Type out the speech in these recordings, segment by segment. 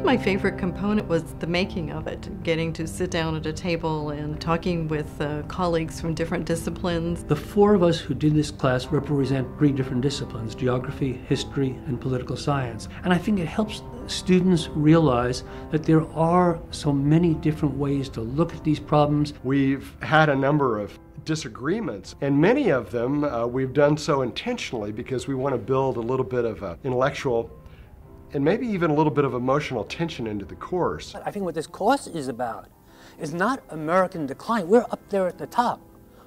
think my favorite component was the making of it, getting to sit down at a table and talking with colleagues from different disciplines. The four of us who did this class represent three different disciplines: geography, history, and political science. And I think it helps students realize that there are so many different ways to look at these problems. We've had a number of disagreements, and many of them we've done so intentionally because we want to build a little bit of intellectual and maybe even a little bit of emotional tension into the course. I think what this course is about is not American decline. We're up there at the top,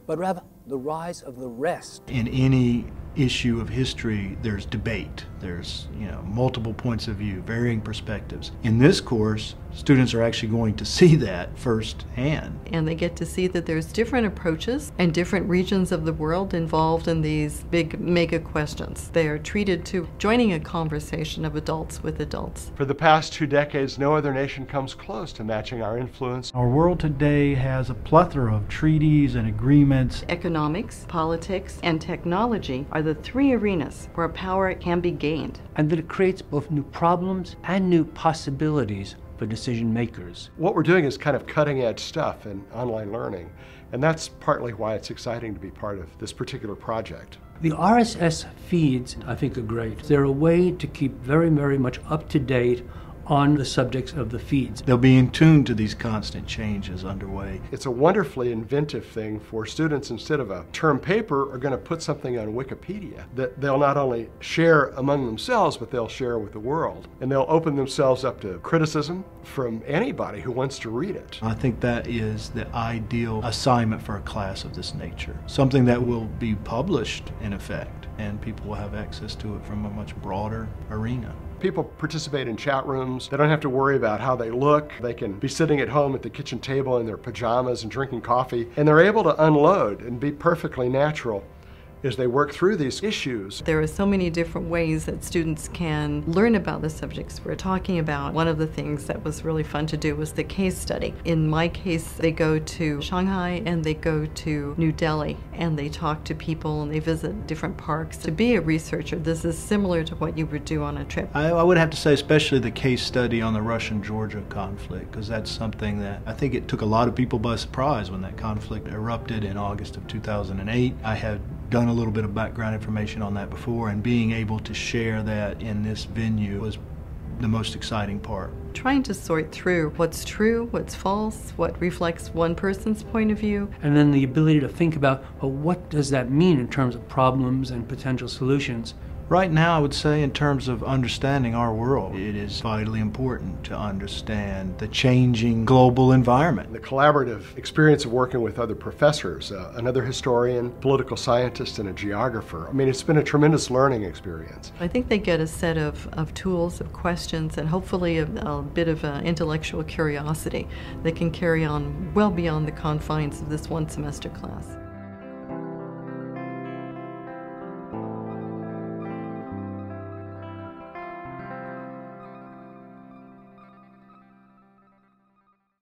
but rather the rise of the rest. In any issue of history, there's debate. There's, multiple points of view, varying perspectives. In this course, students are actually going to see that firsthand. And they get to see that there's different approaches and different regions of the world involved in these big mega questions. They are treated to joining a conversation of adults with adults. For the past 2 decades, no other nation comes close to matching our influence. Our world today has a plethora of treaties and agreements. Economics, politics, and technology are the three arenas where power can be gained. And that it creates both new problems and new possibilities for decision makers. What we're doing is kind of cutting edge stuff in online learning, and that's partly why it's exciting to be part of this particular project. The RSS feeds, I think, are great. They're a way to keep very, very much up to date on the subjects of the feeds. They'll be in tune to these constant changes underway. It's a wonderfully inventive thing for students, instead of a term paper, are going to put something on Wikipedia that they'll not only share among themselves, but they'll share with the world. And they'll open themselves up to criticism from anybody who wants to read it. I think that is the ideal assignment for a class of this nature. Something that will be published, in effect, and people will have access to it from a much broader arena. People participate in chat rooms. They don't have to worry about how they look. They can be sitting at home at the kitchen table in their pajamas and drinking coffee, and they're able to unload and be perfectly natural as they work through these issues. There are so many different ways that students can learn about the subjects we're talking about. One of the things that was really fun to do was the case study. In my case, they go to Shanghai and they go to New Delhi and they talk to people and they visit different parks. To be a researcher, this is similar to what you would do on a trip. I would have to say especially the case study on the Russian-Georgia conflict, because that's something that I think it took a lot of people by surprise when that conflict erupted in August of 2008. I had done a little bit of background information on that before, and being able to share that in this venue was the most exciting part. Trying to sort through what's true, what's false, what reflects one person's point of view. And then the ability to think about, well, what does that mean in terms of problems and potential solutions? Right now, I would say in terms of understanding our world, it is vitally important to understand the changing global environment. The collaborative experience of working with other professors, another historian, political scientist, and a geographer. I mean, it's been a tremendous learning experience. I think they get a set of tools, of questions, and hopefully a bit of intellectual curiosity that can carry on well beyond the confines of this one semester class.